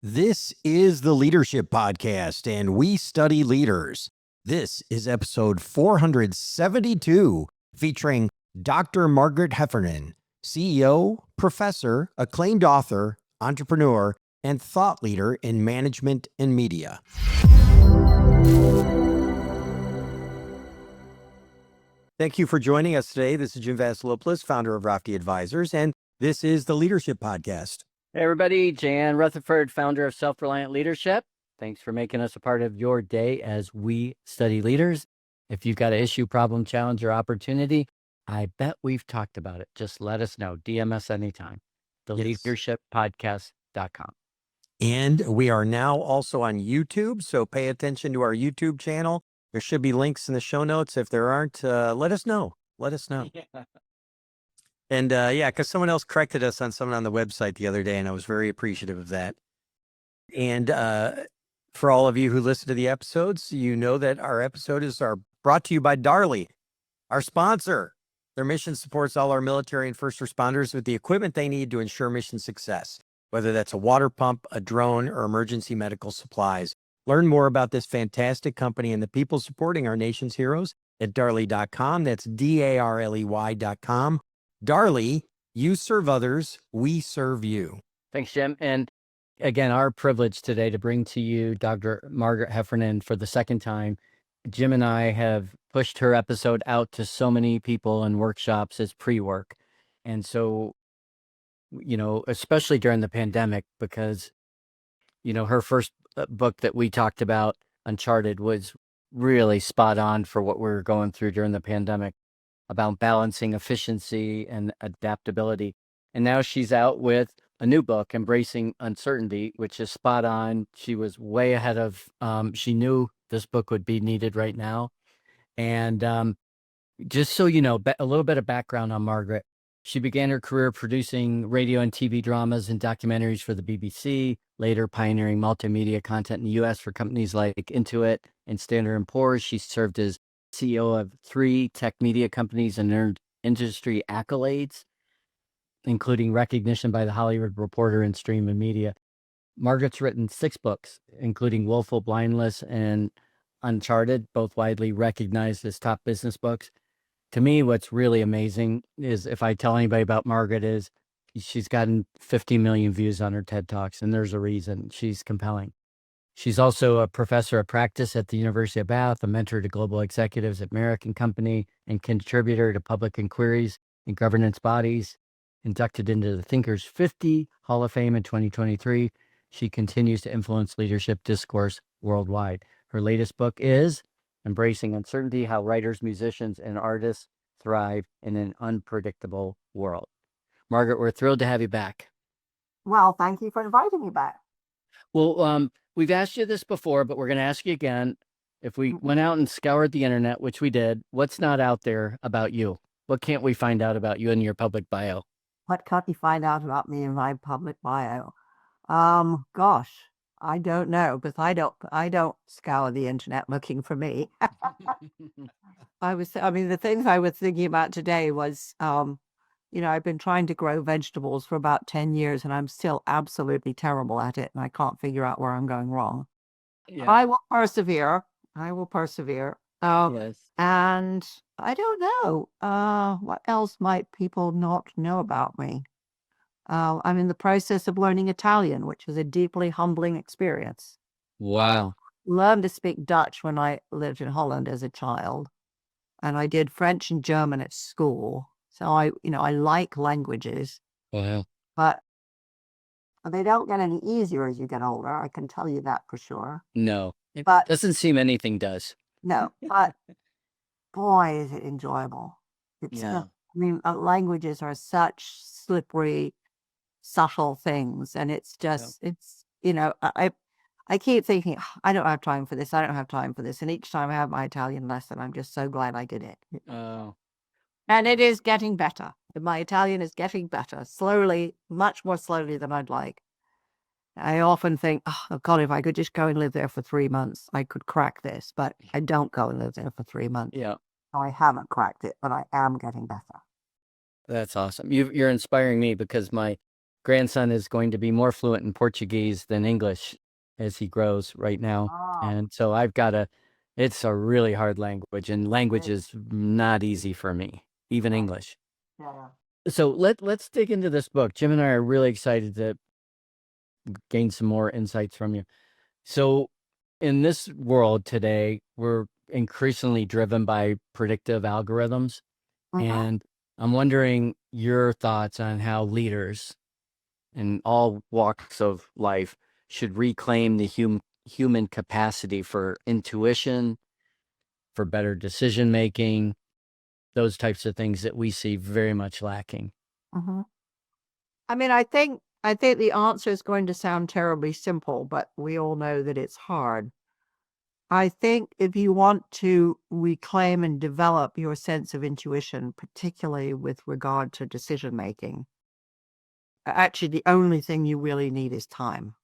This is the Leadership Podcast, and we study leaders. This is episode 472, featuring Dr. Margaret Heffernan, CEO, professor, acclaimed author, entrepreneur, and thought leader in management and media. Thank you for joining us today. This is Jim Vasilopoulos, founder of Rafty Advisors, and this is the Leadership Podcast. Hey everybody, Jan Rutherford, founder of Self-Reliant Leadership. Thanks for making us a part of your day as we study leaders. If you've got an issue, problem, challenge, or opportunity, I bet we've talked about it. Just let us know. DM us anytime. TheLeadershipPodcast.com. And we are now also on YouTube, so pay attention to our YouTube channel. There should be links in the show notes. If there aren't, let us know. Let us know. Yeah. And because someone else corrected us on something on the website the other day, and I was very appreciative of that. And for all of you who listen to the episodes, you know that our episodes are brought to you by Darley, our sponsor. Their mission supports all our military and first responders with the equipment they need to ensure mission success, whether that's a water pump, a drone, or emergency medical supplies. Learn more about this fantastic company and the people supporting our nation's heroes at darley.com. That's DARLEY.com. Darley, you serve others, we serve you. Thanks, Jim. And again, our privilege today to bring to you Dr. Margaret Heffernan for the second time. Jim and I have pushed her episode out to so many people in workshops as pre-work. And so, especially during the pandemic, because, her first book that we talked about, Uncharted, was really spot on for what we were going through during the pandemic, about balancing efficiency and adaptability. And now she's out with a new book, Embracing Uncertainty, which is spot on. She was way ahead of, she knew this book would be needed right now. And just so you know, a little bit of background on Margaret. She began her career producing radio and TV dramas and documentaries for the BBC, later pioneering multimedia content in the U.S. for companies like Intuit and Standard & Poor's. She served as CEO of 3 tech media companies and earned industry accolades, including recognition by the Hollywood Reporter and Stream and Media. Margaret's written 6 books, including Willful Blindness and Uncharted, both widely recognized as top business books. To me, what's really amazing is, if I tell anybody about Margaret, is she's gotten 50 million views on her TED Talks, and there's a reason. She's compelling. She's also a professor of practice at the University of Bath, a mentor to global executives at American Company, and contributor to public inquiries and governance bodies. Inducted into the Thinkers 50 Hall of Fame in 2023, she continues to influence leadership discourse worldwide. Her latest book is Embracing Uncertainty: How Writers, Musicians, and Artists Thrive in an Unpredictable World. Margaret, we're thrilled to have you back. Well, thank you for inviting me back. Well, we've asked you this before, but we're going to ask you again. If we went out and scoured the internet, which we did, what's not out there about you? What can't we find out about you in your public bio? What can't you find out about me in my public bio? Gosh, I don't know, because I don't scour the internet looking for me. The things I was thinking about today was, I've been trying to grow vegetables for about 10 years and I'm still absolutely terrible at it and I can't figure out where I'm going wrong. Yeah. I will persevere. Yes. And I don't know, what else might people not know about me? I'm in the process of learning Italian, which is a deeply humbling experience. Wow. Learned to speak Dutch when I lived in Holland as a child. And I did French and German at school. So I like languages. Wow. But they don't get any easier as you get older. I can tell you that for sure. No, it But doesn't seem anything does. no, but boy, is it enjoyable. Languages are such slippery, subtle things. And it's just, I keep thinking, I don't have time for this. And each time I have my Italian lesson, I'm just so glad I did it. Oh. And it is getting better. My Italian is getting better, slowly, much more slowly than I'd like. I often think, oh God, if I could just go and live there for 3 months, I could crack this. But I don't go and live there for 3 months. Yeah. I haven't cracked it, but I am getting better. That's awesome. You're inspiring me, because my grandson is going to be more fluent in Portuguese than English as he grows right now. Ah, And so it's a really hard language, and language is not easy for me, even English. yeah. So let's dig into this book. Jim and I are really excited to gain some more insights from you. So in this world today, we're increasingly driven by predictive algorithms. And I'm wondering your thoughts on how leaders in all walks of life should reclaim the human capacity for intuition, for better decision making, those types of things that we see very much lacking. Mhm. I mean, I think the answer is going to sound terribly simple, but we all know that it's hard. I think if you want to reclaim and develop your sense of intuition, particularly with regard to decision making, actually the only thing you really need is time.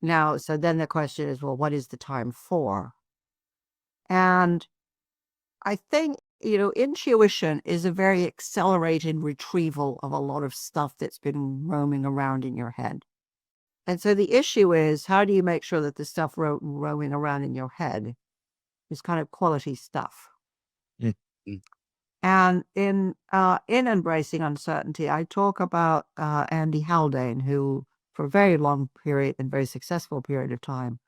Now, so then the question is, well, what is the time for? And I think, intuition is a very accelerated retrieval of a lot of stuff that's been roaming around in your head. And so the issue is, how do you make sure that the stuff roaming around in your head is kind of quality stuff? Mm. And in Embracing Uncertainty, I talk about Andy Haldane, who for a very long period and very successful period of time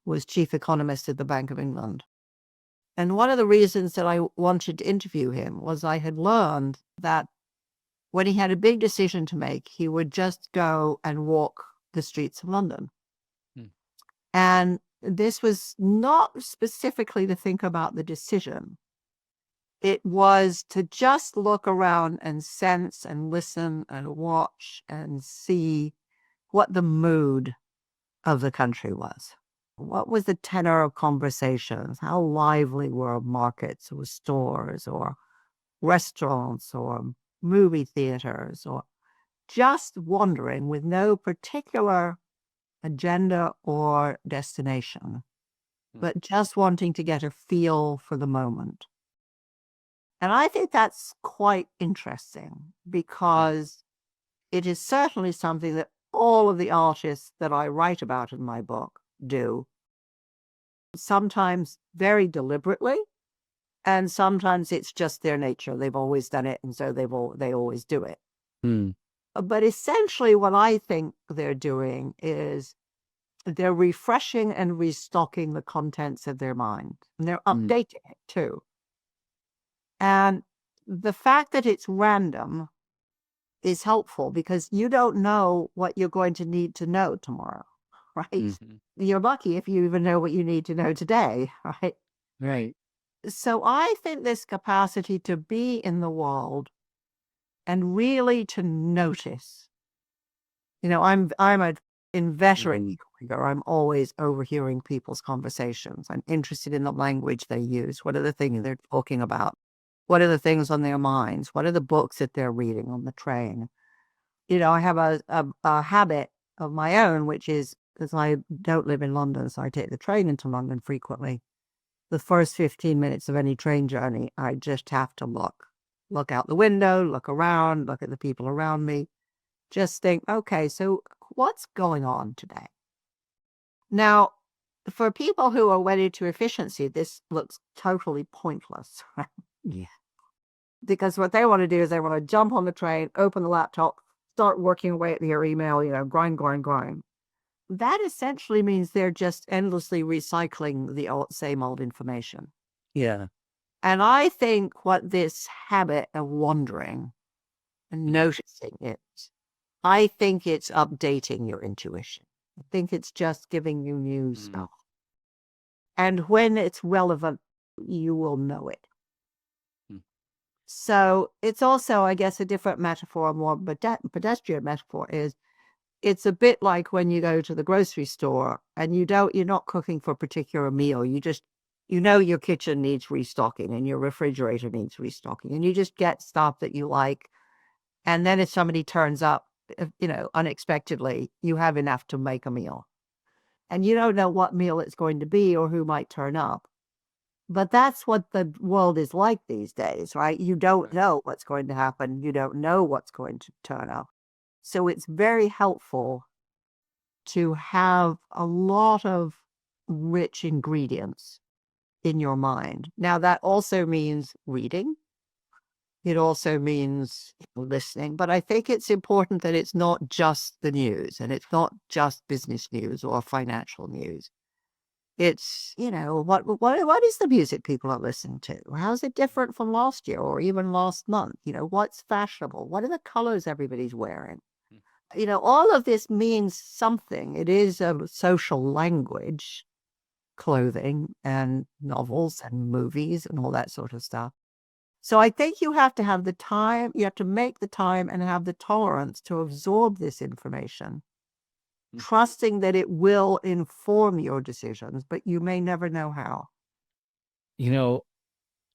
was chief economist at the Bank of England. And one of the reasons that I wanted to interview him was I had learned that when he had a big decision to make, he would just go and walk the streets of London. And this was not specifically to think about the decision. It was to just look around and sense and listen and watch and see what the mood of the country was. What was the tenor of conversations? How lively were markets or stores or restaurants or movie theaters, or just wandering with no particular agenda or destination, but just wanting to get a feel for the moment. And I think that's quite interesting because it is certainly something that all of the artists that I write about in my book do, sometimes very deliberately, and sometimes it's just their nature. They've always done it, and so they always do it. But essentially what I think they're doing is they're refreshing and restocking the contents of their mind, and they're updating it too. And the fact that it's random is helpful because you don't know what you're going to need to know tomorrow, right? You're lucky if you even know what you need to know today, right? Right. So I think this capacity to be in the world and really to notice. I'm an inveterate egoinger. I'm always overhearing people's conversations. I'm interested in the language they use. What are the things they're talking about? What are the things on their minds? What are the books that they're reading on the train? I have a habit of my own, which is, because I don't live in London, so I take the train into London frequently. The first 15 minutes of any train journey, I just have to look out the window, look around, look at the people around me. Just think, okay, so what's going on today? Now, for people who are wedded to efficiency, this looks totally pointless, right? Yeah. Because what they want to do is they want to jump on the train, open the laptop, start working away at their email, grind. That essentially means they're just endlessly recycling the same old information. Yeah. And I think what this habit of wandering and noticing it, I think it's updating your intuition. I think it's just giving you new stuff. And when it's relevant, you will know it. So it's also, I guess, a different metaphor, a more pedestrian metaphor is, it's a bit like when you go to the grocery store and you're not cooking for a particular meal. Your kitchen needs restocking and your refrigerator needs restocking, and you just get stuff that you like. And then if somebody turns up, unexpectedly, you have enough to make a meal. And you don't know what meal it's going to be or who might turn up. But that's what the world is like these days, right? You don't know what's going to happen. You don't know what's going to turn up. So it's very helpful to have a lot of rich ingredients in your mind. Now, that also means reading. It also means listening. But I think it's important that it's not just the news, and it's not just business news or financial news. It's, what is the music people are listening to? How's it different from last year or even last month? What's fashionable? What are the colors everybody's wearing? All of this means something. It is a social language, clothing and novels and movies and all that sort of stuff. So I think you have to have the time, you have to make the time and have the tolerance to absorb this information, trusting that it will inform your decisions, but you may never know how.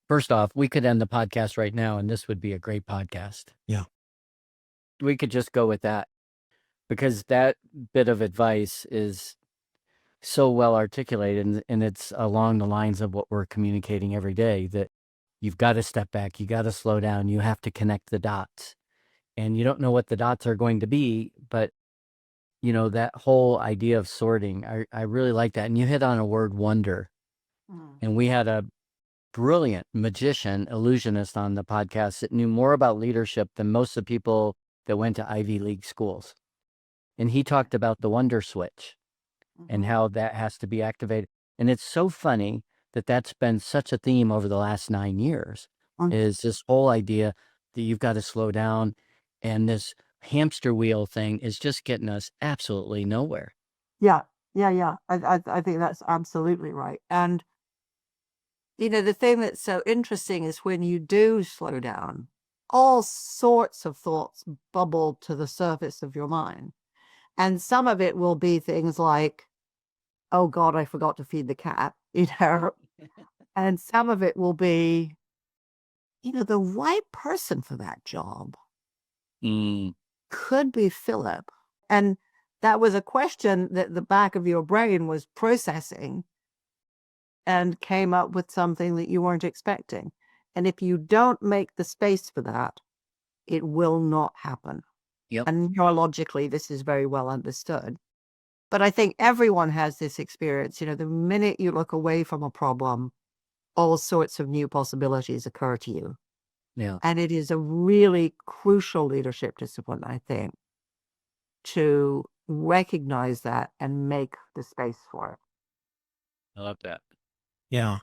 First off, we could end the podcast right now and this would be a great podcast. Yeah. We could just go with that, because that bit of advice is so well articulated, and it's along the lines of what we're communicating every day, that you've got to step back, you got to slow down, you have to connect the dots. And you don't know what the dots are going to be, but that whole idea of sorting, I really like that. And you hit on a word, wonder. And we had a brilliant magician, illusionist on the podcast that knew more about leadership than most of the people that went to Ivy League schools. And he talked about the wonder switch and how that has to be activated. And it's so funny that that's been such a theme over the last 9 years, is this whole idea that you've got to slow down. And this hamster wheel thing is just getting us absolutely nowhere. Yeah. I think that's absolutely right. And, the thing that's so interesting is when you do slow down, all sorts of thoughts bubble to the surface of your mind. And some of it will be things like, oh God, I forgot to feed the cat, and some of it will be, the right person for that job could be Philip. And that was a question that the back of your brain was processing and came up with something that you weren't expecting. And if you don't make the space for that, it will not happen. Yep. And neurologically, this is very well understood. But I think everyone has this experience. The minute you look away from a problem, all sorts of new possibilities occur to you. Yeah. And it is a really crucial leadership discipline, I think, to recognize that and make the space for it. I love that. Yeah.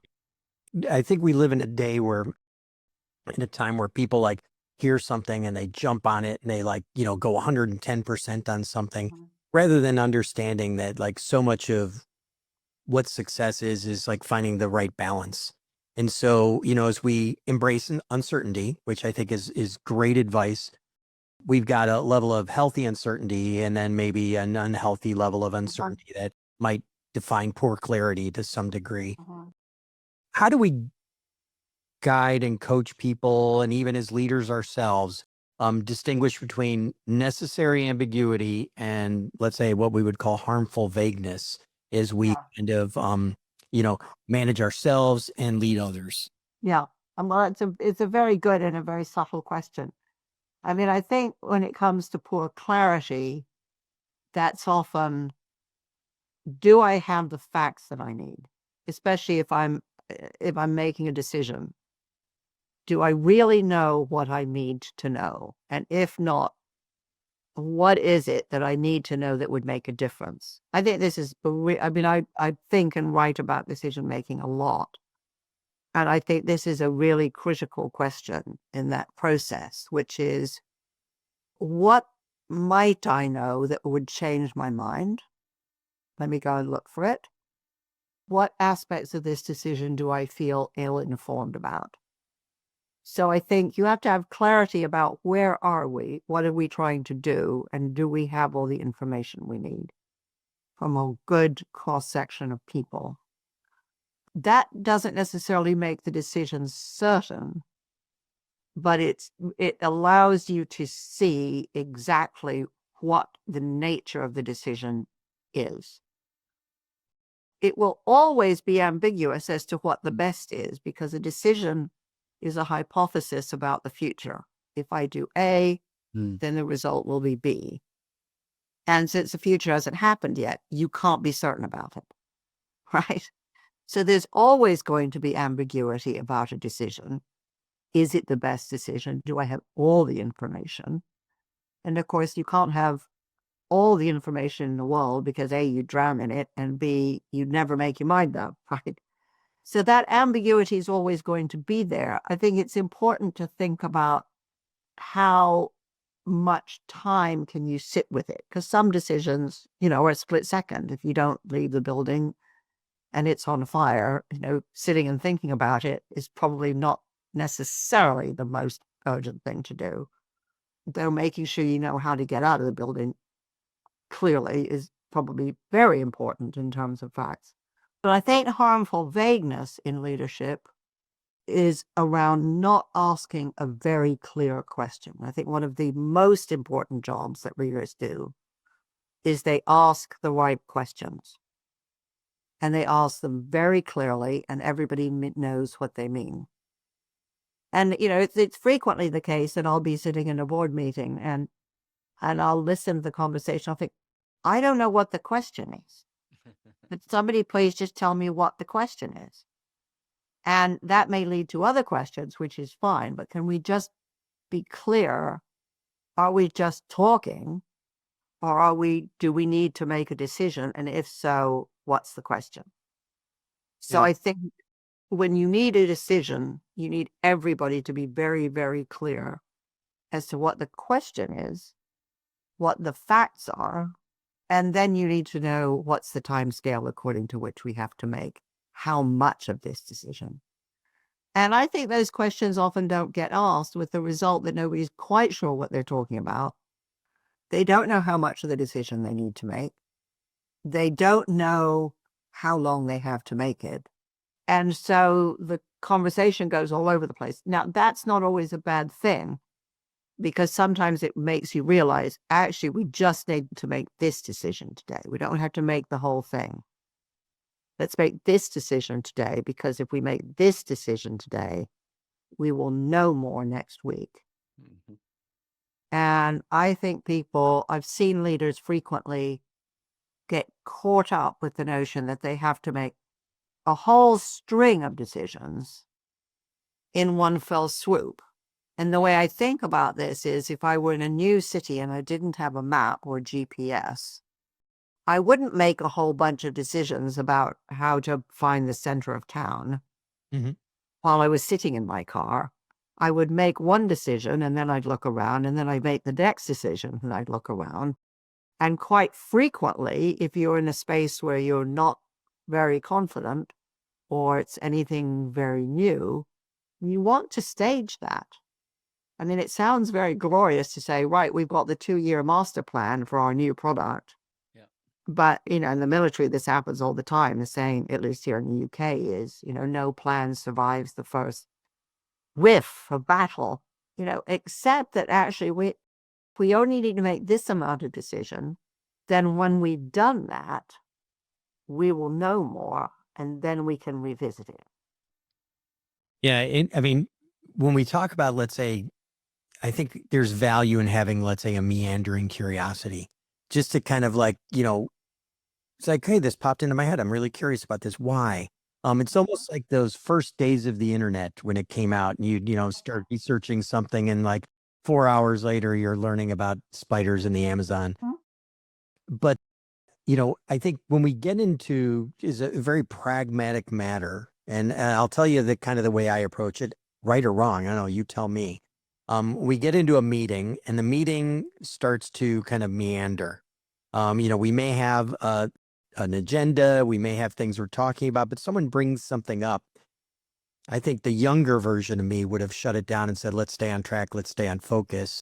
I think we live in a time where people hear something and they jump on it and they go 110% on something, rather than understanding that so much of what success is finding the right balance. And so, as we embrace uncertainty, which I think is great advice, we've got a level of healthy uncertainty and then maybe an unhealthy level of uncertainty that might define poor clarity to some degree. How do we guide and coach people, and even as leaders ourselves, distinguish between necessary ambiguity and, let's say, what we would call harmful vagueness, as we kind of, manage ourselves and lead others? Yeah. Well, it's a very good and a very subtle question. I mean, I think when it comes to poor clarity, that's often, do I have the facts that I need? Especially if I'm making a decision. Do I really know what I need to know? And if not, what is it that I need to know that would make a difference? I think this is, I think and write about decision making a lot. And I think this is a really critical question in that process, which is, what might I know that would change my mind? Let me go and look for it. What aspects of this decision do I feel ill-informed about? So I think you have to have clarity about where are we, what are we trying to do, and do we have all the information we need from a good cross-section of people. That doesn't necessarily make the decision certain, but it allows you to see exactly what the nature of the decision is. It will always be ambiguous as to what the best is, because a decision is a hypothesis about the future. If I do A, Mm. then the result will be B. And since the future hasn't happened yet, you can't be certain about it, right? So there's always going to be ambiguity about a decision. Is it the best decision? Do I have all the information? And of course, you can't have all the information in the world because A, you drown in it, and B, you'd never make your mind up, right? So that ambiguity is always going to be there. I think it's important to think about how much time can you sit with it? Because some decisions, are a split second. If you don't leave the building and it's on fire, sitting and thinking about it is probably not necessarily the most urgent thing to do. Though making sure you know how to get out of the building clearly is probably very important in terms of facts. But I think harmful vagueness in leadership is around not asking a very clear question. I think one of the most important jobs that leaders do is they ask the right questions. And they ask them very clearly, and everybody knows what they mean. And, it's frequently the case that I'll be sitting in a board meeting and I'll listen to the conversation. I'll think, I don't know what the question is. But somebody please just tell me what the question is. And that may lead to other questions, which is fine, but can we just be clear? Are we just talking, or do we need to make a decision? And if so, what's the question? So Yeah. I think when you need a decision, you need everybody to be very, very clear as to what the question is, what the facts are, and then you need to know what's the time scale according to which we have to make how much of this decision. And I think those questions often don't get asked, with the result that nobody's quite sure what they're talking about. They don't know how much of the decision they need to make. They don't know how long they have to make it. And so the conversation goes all over the place. Now, that's not always a bad thing, because sometimes it makes you realize, actually, we just need to make this decision today. We don't have to make the whole thing. Let's make this decision today, because if we make this decision today, we will know more next week. Mhm. And I think I've seen leaders frequently get caught up with the notion that they have to make a whole string of decisions in one fell swoop. And the way I think about this is, if I were in a new city and I didn't have a map or GPS, I wouldn't make a whole bunch of decisions about how to find the center of town Mhm. while I was sitting in my car. I would make one decision and then I'd look around, and then I'd make the next decision and I'd look around. And quite frequently, if you're in a space where you're not very confident or it's anything very new, you want to stage that. I mean, it sounds very glorious to say, right, we've got the 2-year master plan for our new product. Yeah. But, in the military, this happens all the time. The saying, at least here in the UK, is, no plan survives the first whiff of battle, except that actually we only need to make this amount of decision. Then when we've done that, we will know more, and then we can revisit it. Yeah. I mean, when we talk about, let's say, I think there's value in having, let's say, a meandering curiosity, just to kind of like, it's like, hey, this popped into my head. I'm really curious about this. Why? It's almost like those first days of the internet when it came out, and you start researching something, and like 4 hours later, you're learning about spiders in the Amazon. Mhm. But, I think when we get into is a very pragmatic matter, and I'll tell you the kind of the way I approach it, right or wrong. I don't know, you tell me. We get into a meeting, and the meeting starts to kind of meander. We may have an agenda, we may have things we're talking about, but someone brings something up. I think the younger version of me would have shut it down and said, let's stay on track, let's stay on focus.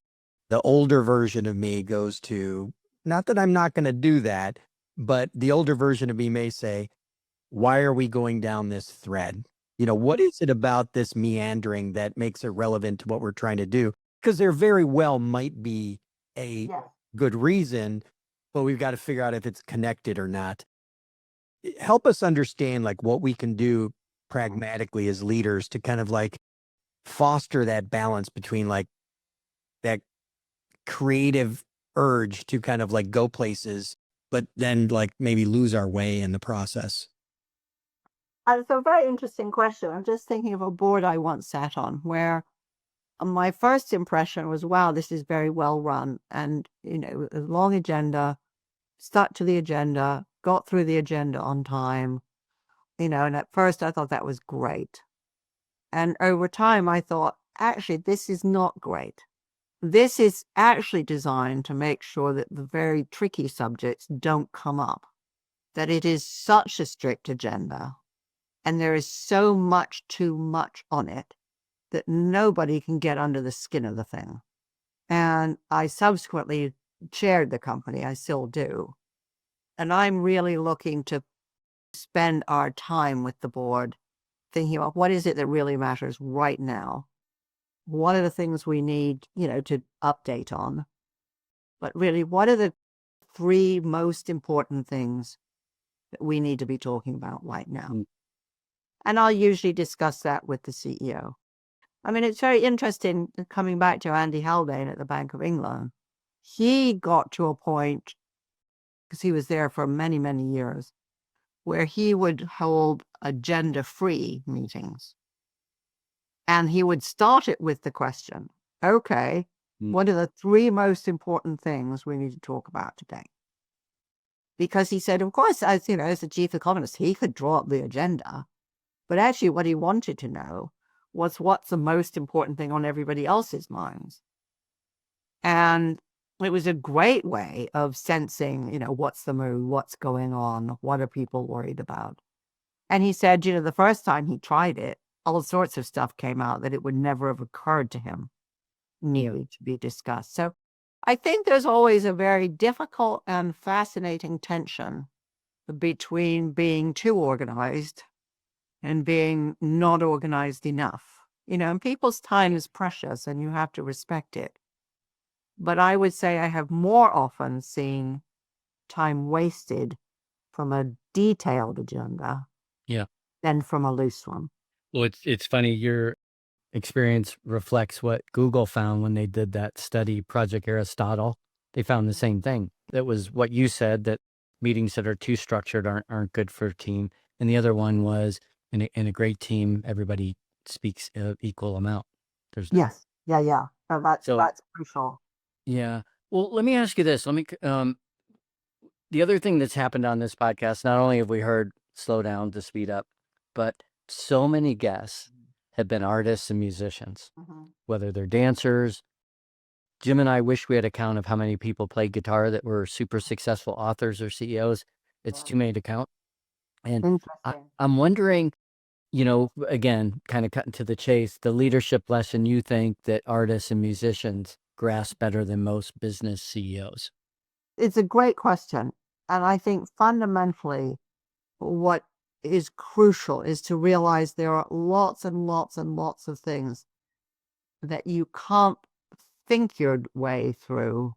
The older version of me goes to, not that I'm not going to do that, but the older version of me may say, why are we going down this thread? What is it about this meandering that makes it relevant to what we're trying to do? Because there very well might be a good reason, but we've got to figure out if it's connected or not. Help us understand like what we can do pragmatically as leaders to kind of like foster that balance between like that creative urge to kind of like go places, but then like maybe lose our way in the process? It's a very interesting question. I'm just thinking of a board I once sat on where my first impression was, wow, this is very well run. And, a long agenda, stuck to the agenda, got through the agenda on time, and at first I thought that was great. And over time, I thought, actually, this is not great. This is actually designed to make sure that the very tricky subjects don't come up, that it is such a strict agenda, and there is so much too much on it that nobody can get under the skin of the thing. And I subsequently chaired the company, I still do. And I'm really looking to spend our time with the board thinking about what is it that really matters right now? What are the things we need, to update on? But really, what are the 3 most important things that we need to be talking about right now? Mm. And I'll usually discuss that with the CEO. I mean, it's very interesting coming back to Andy Haldane at the Bank of England. He got to a point, because he was there for many, many years, where he would hold agenda-free meetings. And he would start it with the question, okay, what are the 3 most important things we need to talk about today? Because he said, of course, as the chief economist, he could draw up the agenda. But actually what he wanted to know was what's the most important thing on everybody else's minds. And it was a great way of sensing, what's the mood, what's going on, what are people worried about. And he said, the first time he tried it, all sorts of stuff came out that it would never have occurred to him nearly to be discussed. So I think there's always a very difficult and fascinating tension between being too organized and being not organized enough. And people's time is precious and you have to respect it. But I would say I have more often seen time wasted from a detailed agenda Yeah. than from a loose one. Well, it's funny. Your experience reflects what Google found when they did that study, Project Aristotle. They found the same thing. That was what you said, that meetings that are too structured aren't good for a team. And the other one was in a great team, everybody speaks equal amount. There's Yes. Yeah. That's So- crucial. Yeah. Well, let me ask you this. The other thing that's happened on this podcast, not only have we heard slow down to speed up, but so many guests have been artists and musicians, whether they're dancers. Jim and I wish we had a count of how many people played guitar that were super successful authors or CEOs. It's too many to count. And Interesting. I'm wondering, again, kind of cutting to the chase, the leadership lesson you think that artists and musicians grasp better than most business CEOs. It's a great question. And I think fundamentally what is crucial is to realize there are lots and lots and lots of things that you can't think your way through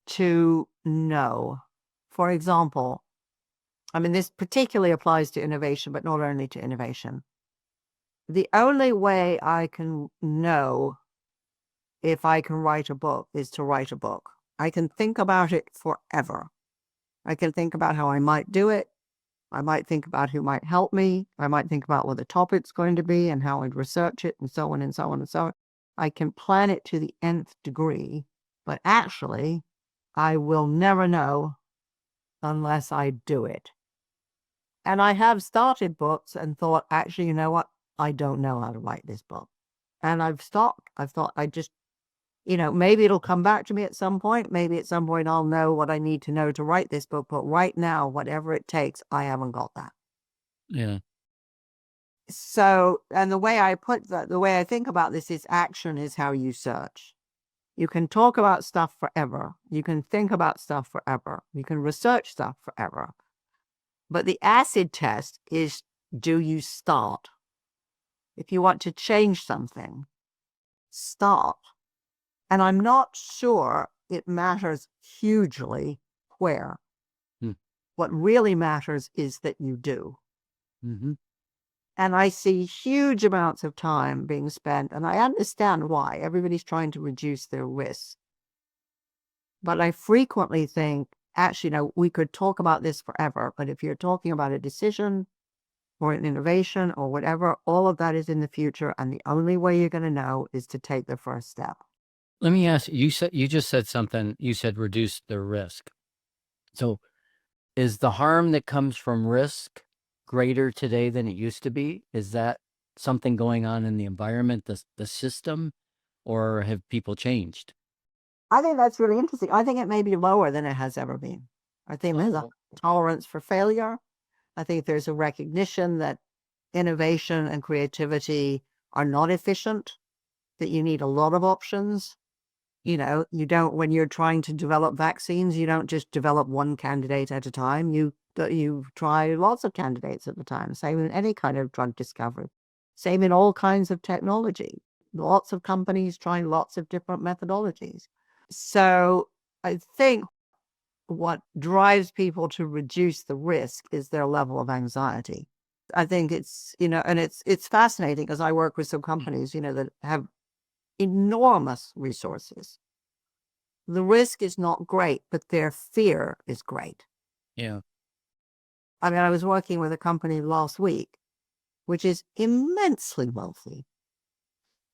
to know. For example, I mean, this particularly applies to innovation, but not only to innovation. The only way I can know if I can write a book is to write a book. I can think about it forever. I can think about how I might do it. I might think about who might help me. I might think about what the topic's going to be and how I'd research it and so on and so on and so on. I can plan it to the nth degree, but actually I will never know unless I do it. And I have started books and thought, actually, you know what? I don't know how to write this book. And I've stopped. I've thought I just, maybe it'll come back to me at some point. Maybe at some point I'll know what I need to know to write this book. But right now, whatever it takes, I haven't got that. Yeah. So, and the way I think about this is action is how you search. You can talk about stuff forever. You can think about stuff forever. You can research stuff forever. But the acid test is, do you start? If you want to change something, start. And I'm not sure it matters hugely where. What really matters is that you do. Mm-hmm. And I see huge amounts of time being spent, and I understand why. Everybody's trying to reduce their risks. But I frequently think, actually, no, we could talk about this forever, but if you're talking about a decision or an innovation or whatever, all of that is in the future. And the only way you're going to know is to take the first step. Let me ask you, you just said something, you said reduce the risk. So is the harm that comes from risk greater today than it used to be? Is that something going on in the environment, the system, or have people changed? I think that's really interesting. I think it may be lower than it has ever been. I think there's a tolerance for failure. I think there's a recognition that innovation and creativity are not efficient, that you need a lot of options. You know, you don't, when you're trying to develop vaccines, you don't just develop one candidate at a time. You try lots of candidates at the time. Same in any kind of drug discovery. Same in all kinds of technology. Lots of companies trying lots of different methodologies. So I think what drives people to reduce the risk is their level of anxiety. I think it's, you know, and it's fascinating because I work with some companies, you know, that have enormous resources. The risk is not great, but their fear is great. Yeah. I mean, I was working with a company last week, which is immensely wealthy.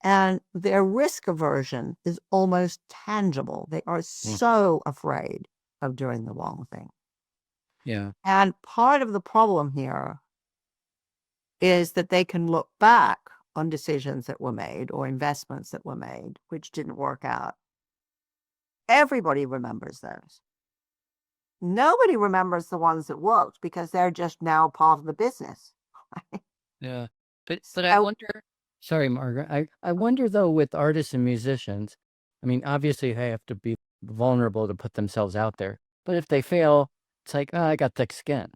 And their risk aversion is almost tangible. They are so afraid of doing the wrong thing. Yeah. And part of the problem here is that they can look back on decisions that were made or investments that were made, which didn't work out. Everybody remembers those. Nobody remembers the ones that worked because they're just now part of the business. Yeah. But I wonder, sorry, Margaret, I wonder though, with artists and musicians, I mean, obviously they have to be vulnerable to put themselves out there. But if they fail, it's like, oh, I got thick skin.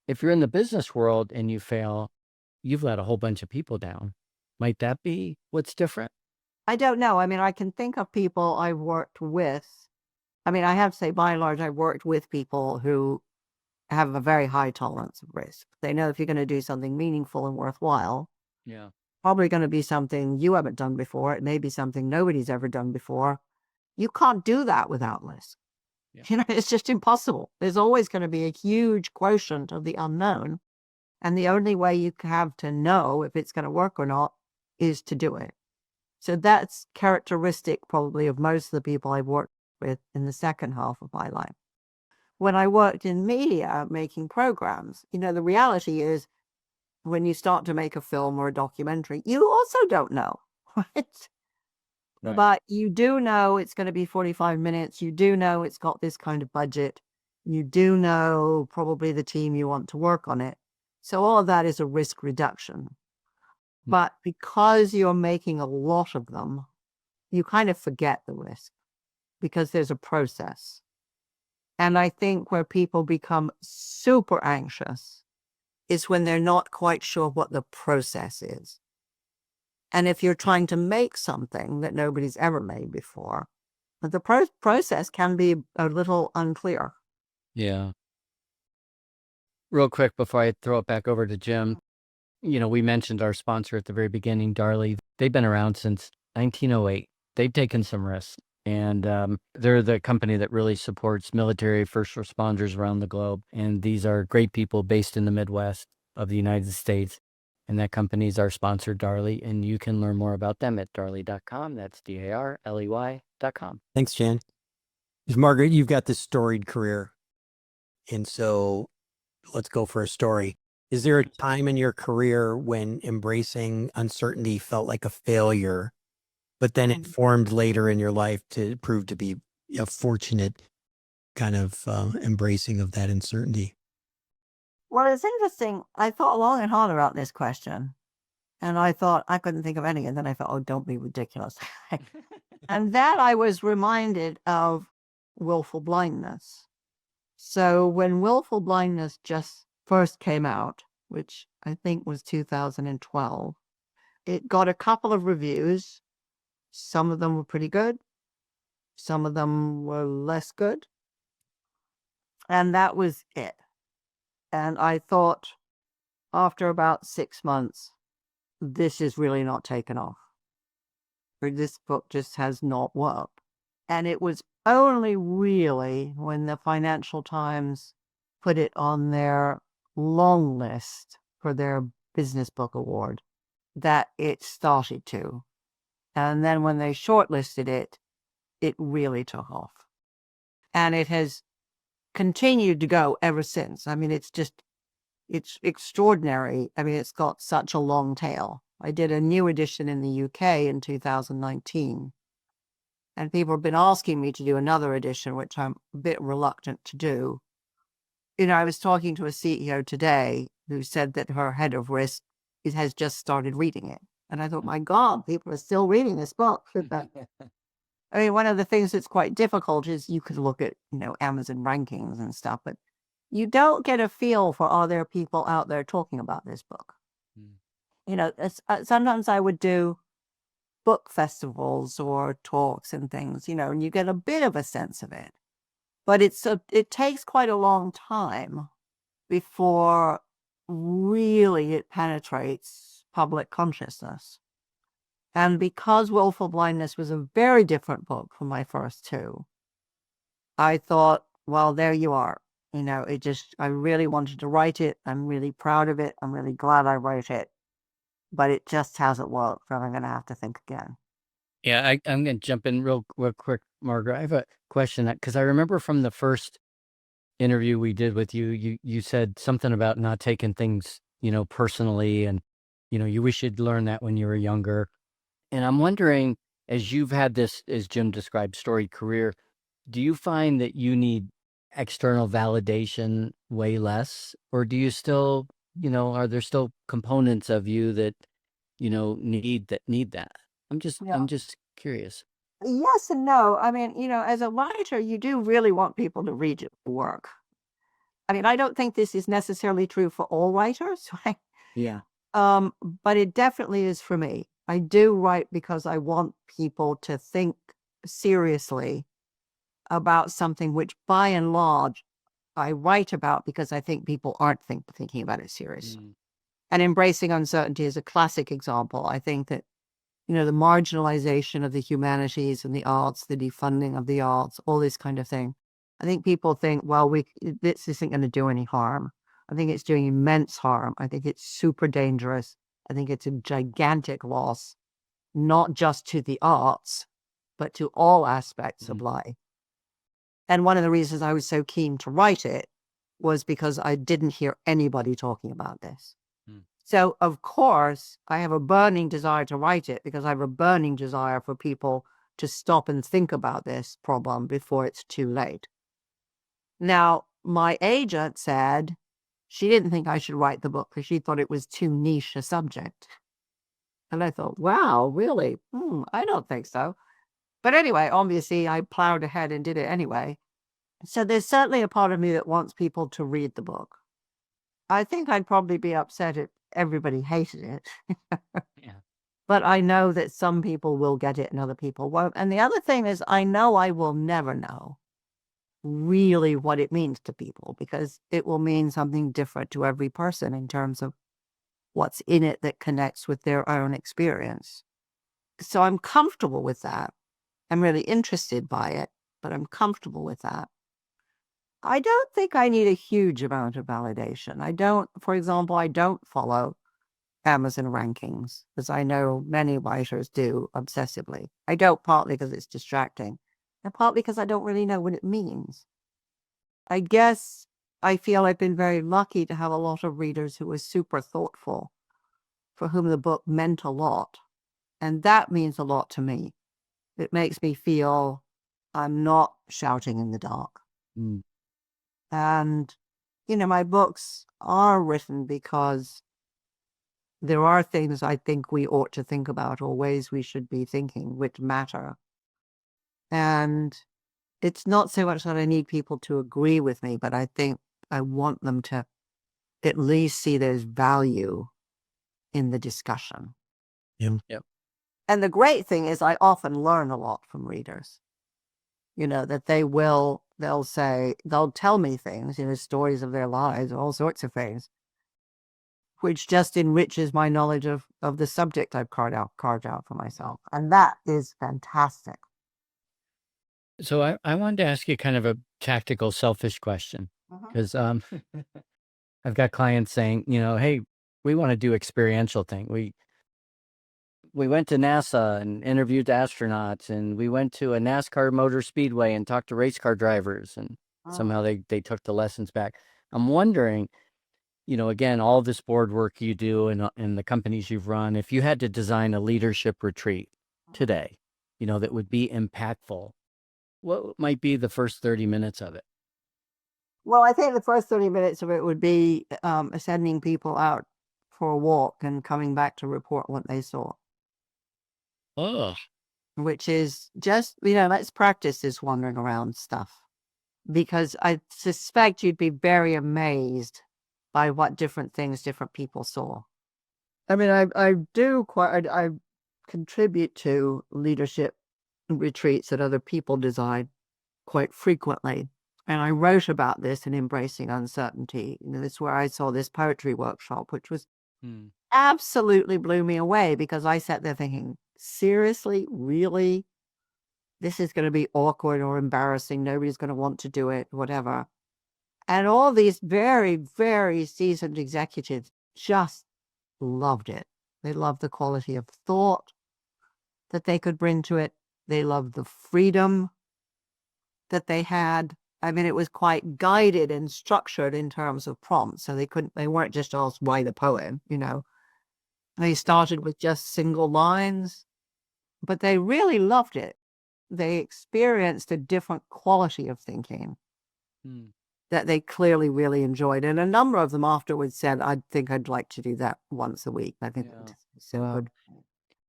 If you're in the business world and you fail, you've let a whole bunch of people down. Might that be what's different? I don't know. I mean, I can think of people I've worked with. I mean, I have to say, by and large, I've worked with people who have a very high tolerance of risk. They know if you're going to do something meaningful and worthwhile, Yeah. probably going to be something you haven't done before. It may be something nobody's ever done before. You can't do that without risk. Yeah. You know, it's just impossible. There's always going to be a huge quotient of the unknown. And the only way you have to know if it's going to work or not is to do it. So that's characteristic probably of most of the people I've worked with in the second half of my life. When I worked in media making programs, you know, the reality is when you start to make a film or a documentary, you also don't know, right? But you do know it's going to be 45 minutes. You do know it's got this kind of budget. You do know probably the team you want to work on it. So all of that is a risk reduction. But because you're making a lot of them, you kind of forget the risk because there's a process. And I think where people become super anxious is when they're not quite sure what the process is. And if you're trying to make something that nobody's ever made before, the process can be a little unclear. Yeah. Real quick before I throw it back over to Jim, you know, we mentioned our sponsor at the very beginning, Darley. They've been around since 1908. They've taken some risks, and they're the company that really supports military first responders around the globe. And these are great people based in the Midwest of the United States. And that company is our sponsor, Darley. And you can learn more about them at darley.com. That's DARLEY.com. Thanks, Jan. Margaret, you've got this storied career. And so let's go for a story. Is there a time in your career when embracing uncertainty felt like a failure, but then it formed later in your life to prove to be a fortunate kind of embracing of that uncertainty? Well, it's interesting. I thought long and hard about this question. And I thought I couldn't think of any. And then I thought, oh, don't be ridiculous. And that I was reminded of Willful Blindness. So when Willful Blindness just first came out, which I think was 2012, it got a couple of reviews. Some of them were pretty good. Some of them were less good. And that was it. And I thought after about 6 months, this is really not taken off. Or this book just has not worked. And it was only really when the Financial Times put it on their long list for their Business Book Award that it started to. And then when they shortlisted it, it really took off. And it has continued to go ever since. I mean, it's extraordinary. I mean, it's got such a long tail. I did a new edition in the UK in 2019. And people have been asking me to do another edition, which I'm a bit reluctant to do. You know, I was talking to a CEO today who said that her head of risk has just started reading it. And I thought, my God, people are still reading this book. I mean, one of the things that's quite difficult is you could look at, you know, Amazon rankings and stuff, but you don't get a feel for are there people out there talking about this book. You know, sometimes I would do book festivals or talks and things, you know, and you get a bit of a sense of it. But it takes quite a long time before really it penetrates public consciousness. And because Willful Blindness was a very different book from my first two, I thought, well, there you are. You know, I really wanted to write it. I'm really proud of it. I'm really glad I wrote it. But it just hasn't worked. So I'm going to have to think again. Yeah, I'm going to jump in real quick, Margaret. I have a question because I remember from the first interview we did with you, you said something about not taking things, you know, personally, and you know, you wish you'd learned that when you were younger. And I'm wondering, as you've had this, as Jim described, storied career, do you find that you need external validation way less, or do you still, you know, are there still components of you that, you know, need that? I'm just curious. Yes and no. I mean, you know, as a writer, you do really want people to read your work. I mean, I don't think this is necessarily true for all writers, right? Yeah. But it definitely is for me. I do write because I want people to think seriously about something which by and large I write about because I think people aren't thinking about it seriously. And embracing uncertainty is a classic example. I think that, you know, the marginalization of the humanities and the arts, the defunding of the arts, all this kind of thing. I think people think, well, this isn't going to do any harm. I think it's doing immense harm. I think it's super dangerous. I think it's a gigantic loss, not just to the arts, but to all aspects of life. And one of the reasons I was so keen to write it was because I didn't hear anybody talking about this. So, of course, I have a burning desire to write it because I have a burning desire for people to stop and think about this problem before it's too late. Now, my agent said she didn't think I should write the book because she thought it was too niche a subject. And I thought, wow, really? I don't think so. But anyway, obviously, I plowed ahead and did it anyway. So there's certainly a part of me that wants people to read the book. I think I'd probably be upset if everybody hated it. Yeah. But I know that some people will get it and other people won't. And the other thing is, I know I will never know really what it means to people because it will mean something different to every person in terms of what's in it that connects with their own experience. So I'm comfortable with that. I'm really interested by it, but I'm comfortable with that. I don't think I need a huge amount of validation. For example, I don't follow Amazon rankings, as I know many writers do obsessively. I don't, partly because it's distracting, and partly because I don't really know what it means. I guess I feel I've been very lucky to have a lot of readers who are super thoughtful, for whom the book meant a lot. And that means a lot to me. It makes me feel I'm not shouting in the dark. And, you know, my books are written because there are things I think we ought to think about or ways we should be thinking which matter. And it's not so much that I need people to agree with me, but I think I want them to at least see there's value in the discussion. Yep. And the great thing is I often learn a lot from readers, you know, that they'll tell me things, you know, stories of their lives, all sorts of things, which just enriches my knowledge of the subject I've carved out for myself. And that is fantastic. So I wanted to ask you kind of a tactical, selfish question because I've got clients saying, hey, we want to do experiential thing. We went to NASA and interviewed astronauts, and we went to a NASCAR motor speedway and talked to race car drivers, and somehow they took the lessons back. I'm wondering, again, all this board work you do and the companies you've run, if you had to design a leadership retreat today, that would be impactful, what might be the first 30 minutes of it? Well, I think the first 30 minutes of it would be sending people out for a walk and coming back to report what they saw, Oh, which is just, let's practice this wandering around stuff. Because I suspect you'd be very amazed by what different things different people saw. I mean, I contribute to leadership retreats that other people design quite frequently. And I wrote about this in Embracing Uncertainty. This is where I saw this poetry workshop, which was absolutely blew me away, because I sat there thinking, seriously, really? This is going to be awkward or embarrassing. Nobody's going to want to do it, whatever. And all these very, very seasoned executives just loved it. They loved the quality of thought that they could bring to it. They loved the freedom that they had. I mean, it was quite guided and structured in terms of prompts. So they weren't just asked, write a poem, They started with just single lines, but they really loved it. They experienced a different quality of thinking that they clearly really enjoyed. And a number of them afterwards said, I think I'd like to do that once a week. I think that's so good.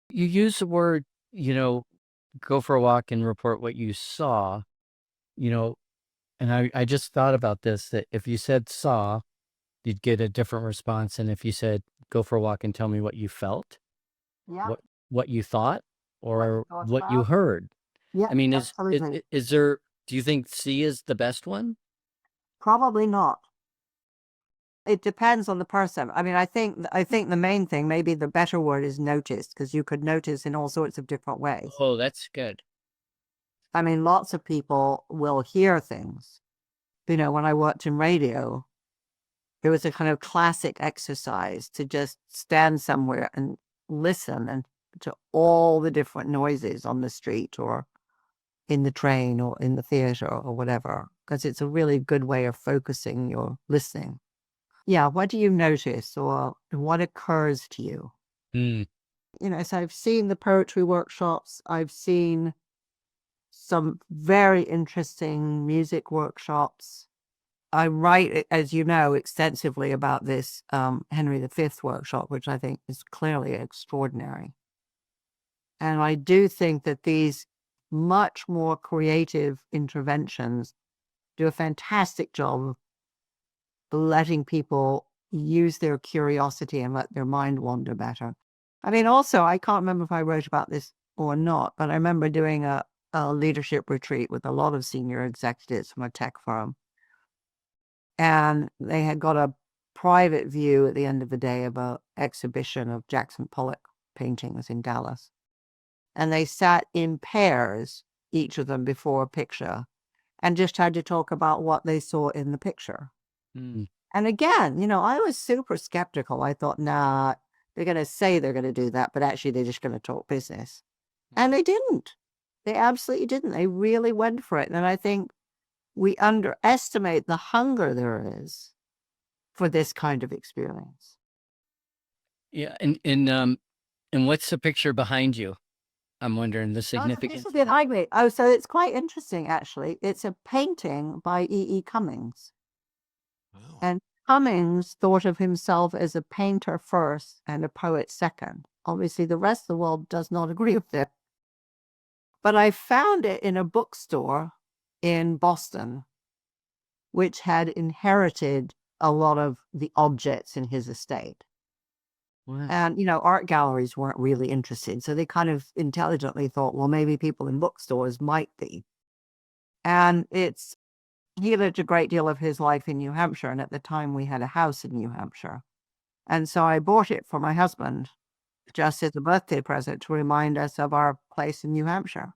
You use the word, go for a walk and report what you saw, and I just thought about this, that if you said saw, you'd get a different response. And if you said, go for a walk and tell me what you felt, Yeah. what you thought, or thought what you about. heard. Yeah. I mean, absolutely. is there, do you think C is the best one? Probably not. It depends on the person. I mean, I think the main thing, maybe the better word is notice, because you could notice in all sorts of different ways. Oh, that's good. I mean, lots of people will hear things. When I worked in radio, it was a kind of classic exercise to just stand somewhere and listen and to all the different noises on the street or in the train or in the theater or whatever, because it's a really good way of focusing your listening. Yeah, what do you notice or what occurs to you? So I've seen the poetry workshops. I've seen some very interesting music workshops. I write, as you know, extensively about this Henry V workshop, which I think is clearly extraordinary. And I do think that these much more creative interventions do a fantastic job of letting people use their curiosity and let their mind wander better. I mean, also, I can't remember if I wrote about this or not, but I remember doing a leadership retreat with a lot of senior executives from a tech firm. And they had got a private view at the end of the day of an exhibition of Jackson Pollock paintings in Dallas. And they sat in pairs, each of them before a picture, and just had to talk about what they saw in the picture. And again, I was super skeptical. I thought, nah, they're going to say they're going to do that, but actually they're just going to talk business. And they didn't. They absolutely didn't. They really went for it. And I think we underestimate the hunger there is for this kind of experience. Yeah. And what's the picture behind you? I'm wondering the significance. Oh, so it's quite interesting, actually. It's a painting by E.E. Cummings. Wow. And Cummings thought of himself as a painter first and a poet second. Obviously, the rest of the world does not agree with it. But I found it in a bookstore in Boston, which had inherited a lot of the objects in his estate. Wow. And, art galleries weren't really interested. So they kind of intelligently thought, well, maybe people in bookstores might be. And he lived a great deal of his life in New Hampshire. And at the time we had a house in New Hampshire. And so I bought it for my husband just as a birthday present to remind us of our place in New Hampshire.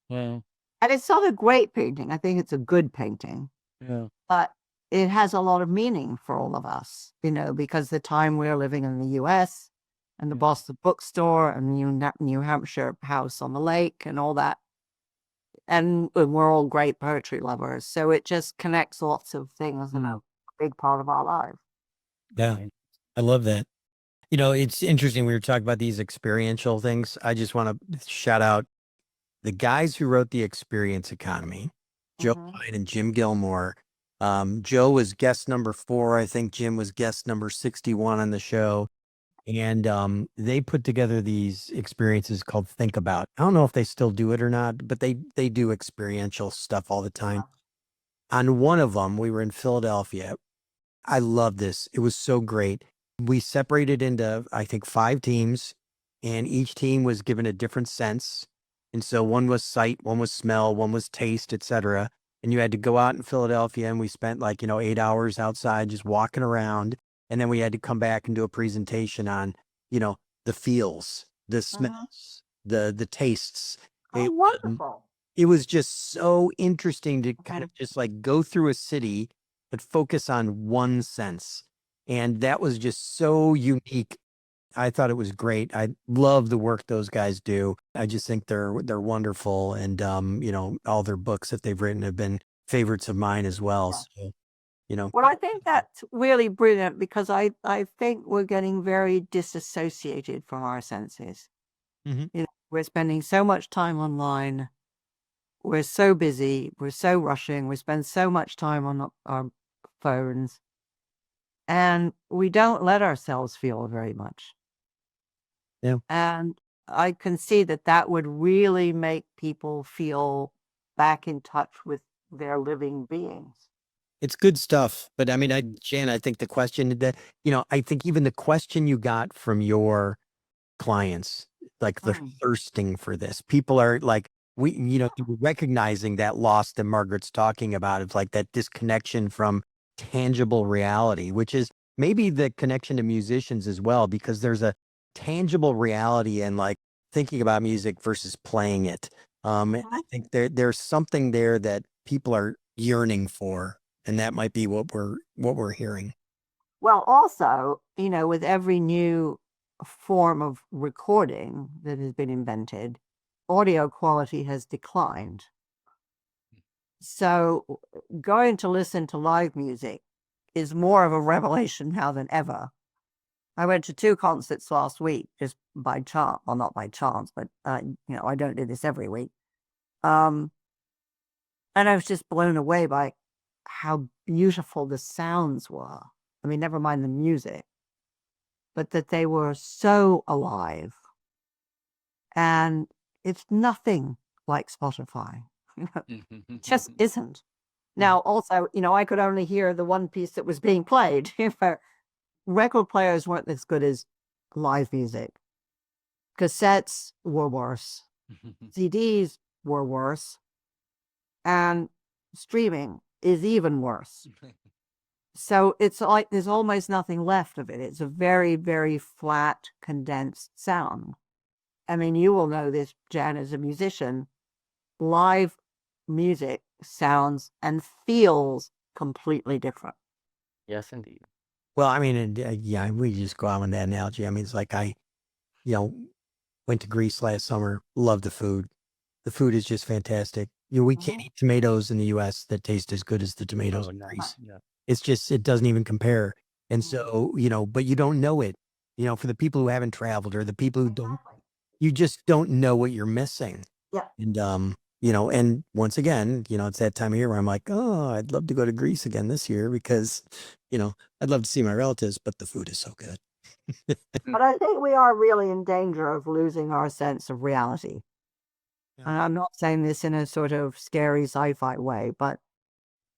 Wow. And it's not a great painting. I think it's a good painting, Yeah. but it has a lot of meaning for all of us, because the time we're living in the US and the Yeah. Boston bookstore and New Hampshire house on the lake and all that. And we're all great poetry lovers. So it just connects lots of things in a big part of our lives. Yeah, Right. I love that. It's interesting. We were talking about these experiential things. I just want to shout out the guys who wrote The Experience Economy, Joe Pine and Jim Gilmore. Joe was guest number 4. I think Jim was guest number 61 on the show. And they put together these experiences called Think About. I don't know if they still do it or not, but they do experiential stuff all the time. On one of them, we were in Philadelphia. I love this. It was so great. We separated into, I think, 5 teams, and each team was given a different sense. And so one was sight, one was smell, one was taste, etc. And you had to go out in Philadelphia, and we spent 8 hours outside just walking around. And then we had to come back and do a presentation on, the feels, the smells, the tastes. Oh, wonderful. It was just so interesting to kind of just go through a city, but focus on one sense. And that was just so unique. I thought it was great. I love the work those guys do. I just think they're wonderful. And, all their books that they've written have been favorites of mine as well. So, Well, I think that's really brilliant because I think we're getting very disassociated from our senses. Mhm. We're spending so much time online. We're so busy. We're so rushing. We spend so much time on our phones. And we don't let ourselves feel very much. Yeah. And I can see that would really make people feel back in touch with their living beings. It's good stuff. But I mean, Jan, I think the question that, I think even the question you got from your clients, they're thirsting for this. People are recognizing that loss that Margaret's talking about of that disconnection from tangible reality, which is maybe the connection to musicians as well, because there's a tangible reality in thinking about music versus playing it. And I think there's something there that people are yearning for, and that might be what we're hearing. Well, also, with every new form of recording that has been invented, audio quality has declined. So going to listen to live music is more of a revelation now than ever. I went to 2 concerts last week just by chance. Well, not by chance, but I don't do this every week. And I was just blown away by how beautiful the sounds were. I mean, never mind the music, but that they were so alive. And it's nothing like Spotify. It just isn't. Now, also, I could only hear the one piece that was being played. Record players weren't as good as live music. Cassettes were worse. CDs were worse. And streaming is even worse. So it's like there's almost nothing left of it. It's a very, very flat, condensed sound. I mean, you will know this, Jan, as a musician. Live music sounds and feels completely different. Yes, indeed. Well, I mean, yeah, we just go out on that analogy. I mean, it's like I went to Greece last summer, loved the food. The food is just fantastic. We can't eat tomatoes in the US that taste as good as the tomatoes in Greece. Yeah. It's just, it doesn't even compare. And so, but you don't know it, for the people who haven't traveled or the people who don't, you just don't know what you're missing. Yeah. And, and once again, it's that time of year where I'm like, oh, I'd love to go to Greece again this year because, I'd love to see my relatives, but the food is so good. But I think we are really in danger of losing our sense of reality. Yeah. And I'm not saying this in a sort of scary sci-fi way, but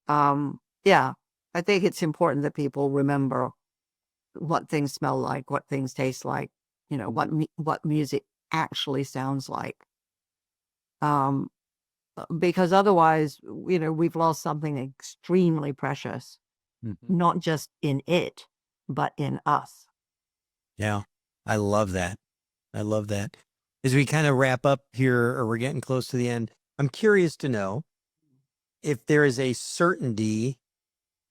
yeah, I think it's important that people remember what things smell like, what things taste like, what music actually sounds like. Because otherwise, we've lost something extremely precious, not just in it, but in us. Yeah, I love that. I love that. As we kind of wrap up here, or we're getting close to the end, I'm curious to know if there is a certainty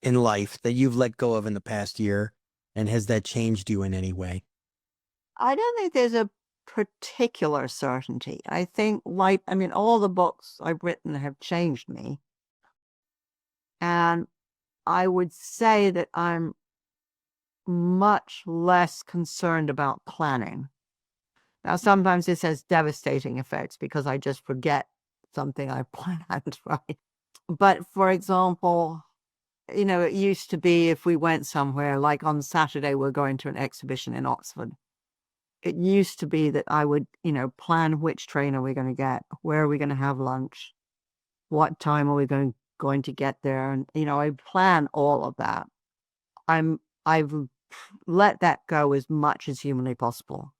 in life that you've let go of in the past year, and has that changed you in any way? I don't think there's a particular certainty. I think, all the books I've written have changed me. And I would say that I'm much less concerned about planning. Now, sometimes this has devastating effects because I just forget something I planned, right? But for example, it used to be if we went somewhere, like on Saturday, we're going to an exhibition in Oxford. It used to be that I would, plan which train are we going to get, where are we going to have lunch, what time are we going to get there, and I plan all of that. I've let that go as much as humanly possible,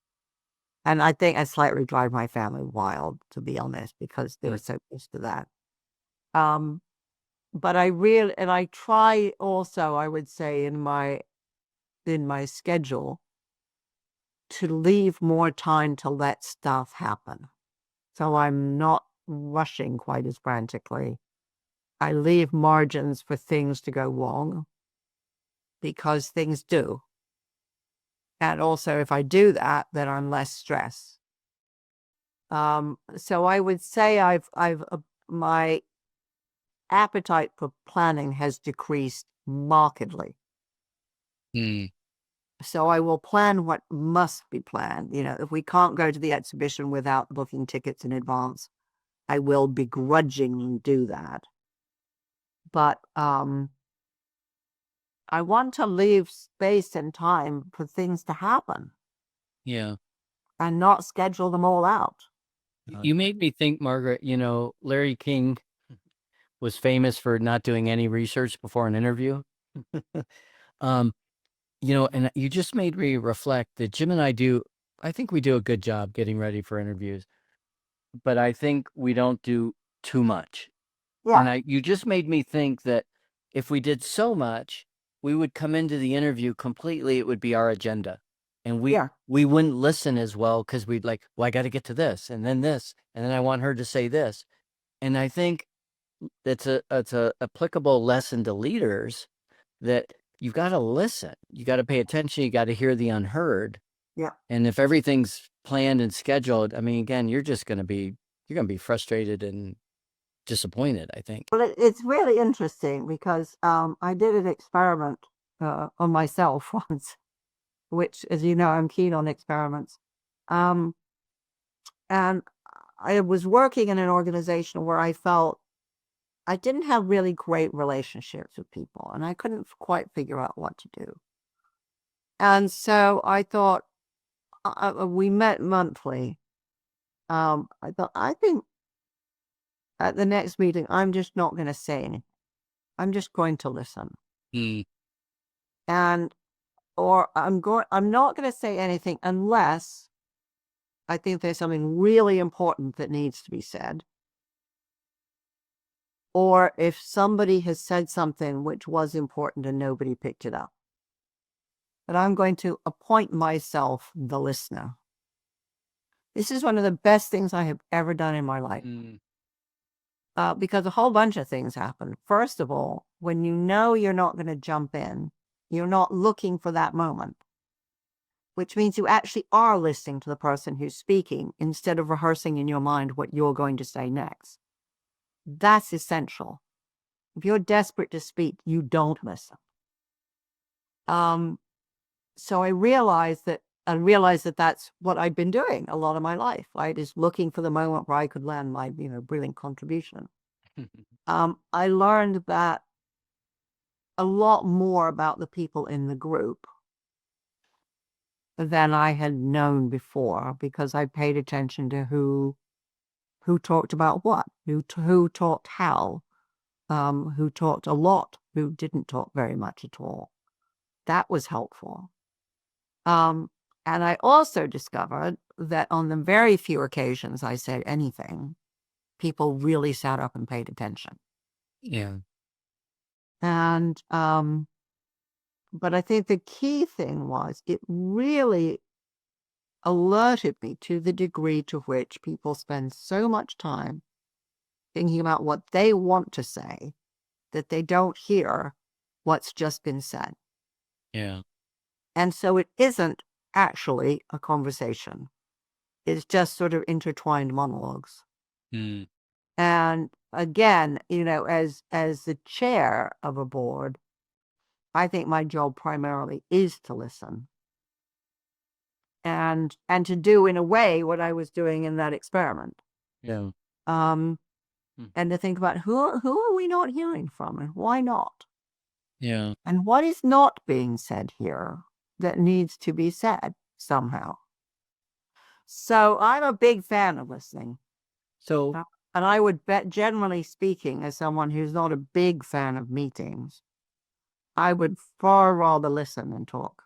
and I think I slightly drive my family wild, to be honest, because they were so used to that. But I try also, I would say, in my schedule, to leave more time to let stuff happen. So I'm not rushing quite as frantically. I leave margins for things to go wrong, because things do. And also, if I do that, then I'm less stressed. So I would say my appetite for planning has decreased markedly. So I will plan what must be planned. If we can't go to the exhibition without booking tickets in advance, I will begrudgingly do that. But I want to leave space and time for things to happen Yeah. and not schedule them all out. You made me think, Margaret, Larry King was famous for not doing any research before an interview. And you just made me reflect that Jim and I think we do a good job getting ready for interviews, but I think we don't do too much. Yeah. And you just made me think that if we did so much, we would come into the interview completely, it would be our agenda. And we wouldn't listen as well, because we'd like, well, I got to get to this, and then I want her to say this. And I think it's a applicable lesson to leaders, that you've got to listen, you got to pay attention, you got to hear the unheard. Yeah. And if everything's planned and scheduled, again, you're going to be frustrated and disappointed, I think. Well, it's really interesting because I did an experiment on myself once, which, as you know, I'm keen on experiments. And I was working in an organization where I felt I didn't have really great relationships with people, and I couldn't quite figure out what to do. And so I thought, we met monthly. I thought, I think at the next meeting, I'm just not going to say anything. I'm just going to listen. I'm not going to say anything unless I think there's something really important that needs to be said, or if somebody has said something which was important and nobody picked it up. But I'm going to appoint myself the listener. This is one of the best things I have ever done in my life. Because a whole bunch of things happen. First of all, when you know you're not going to jump in, you're not looking for that moment, which means you actually are listening to the person who's speaking instead of rehearsing in your mind what you're going to say next. That's essential. If you're desperate to speak, you don't listen. So I realized that that's what I'd been doing a lot of my life, right? Is looking for the moment where I could land my, brilliant contribution. I learned that a lot more about the people in the group than I had known before, because I paid attention to who talked about what, who talked how, who talked a lot, who didn't talk very much at all. That was helpful. And I also discovered that on the very few occasions I said anything, people really sat up and paid attention. Yeah. And, but I think the key thing was it really alerted me to the degree to which people spend so much time thinking about what they want to say, that they don't hear what's just been said. Yeah. And so it isn't actually a conversation. It's just sort of intertwined monologues. Mm. And again, as the chair of a board, I think my job primarily is to listen. And to do in a way what I was doing in that experiment. Yeah. And to think about who are we not hearing from and why not? Yeah. And what is not being said here that needs to be said somehow. So I'm a big fan of listening. So, And I would bet, generally speaking, as someone who's not a big fan of meetings, I would far rather listen than talk.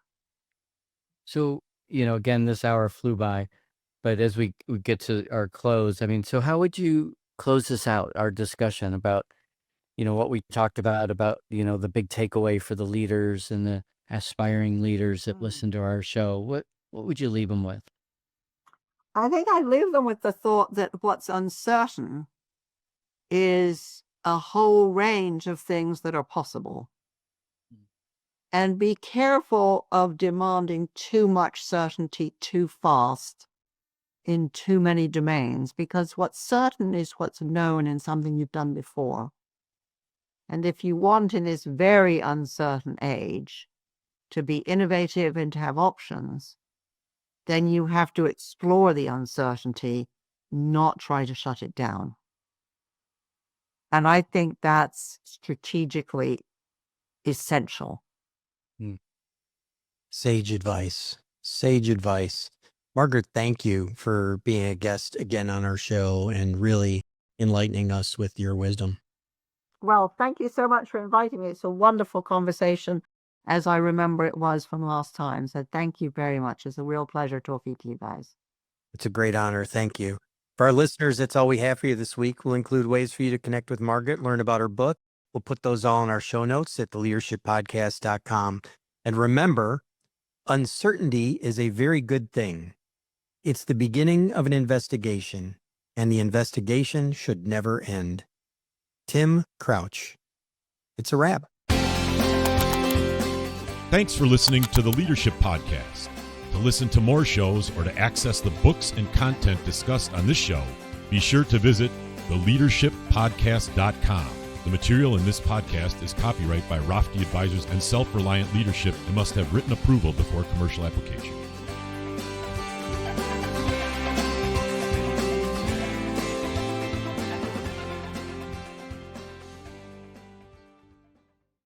so, again, this hour flew by, but as we get to our close, I mean, so how would you close this out, our discussion about, what we talked about, the big takeaway for the leaders and the aspiring leaders that listen to our show? What would you leave them with? I think I leave them with the thought that what's uncertain is a whole range of things that are possible. And be careful of demanding too much certainty too fast in too many domains, because what's certain is what's known in something you've done before. And if you want in this very uncertain age to be innovative and to have options, then you have to explore the uncertainty, not try to shut it down. And I think that's strategically essential. Sage advice. Sage advice. Margaret, thank you for being a guest again on our show and really enlightening us with your wisdom. Well, thank you so much for inviting me. It's a wonderful conversation, as I remember it was from last time. So thank you very much. It's a real pleasure talking to you guys. It's a great honor. Thank you. For our listeners, that's all we have for you this week. We'll include ways for you to connect with Margaret, learn about her book. We'll put those all in our show notes at theleadershippodcast.com. And remember, uncertainty is a very good thing. It's the beginning of an investigation, and the investigation should never end. Tim Crouch. It's a wrap. Thanks for listening to the Leadership Podcast. To listen to more shows or to access the books and content discussed on this show, be sure to visit theleadershippodcast.com. The material in this podcast is copyright by Rafti Advisors and Self-Reliant Leadership and must have written approval before commercial application.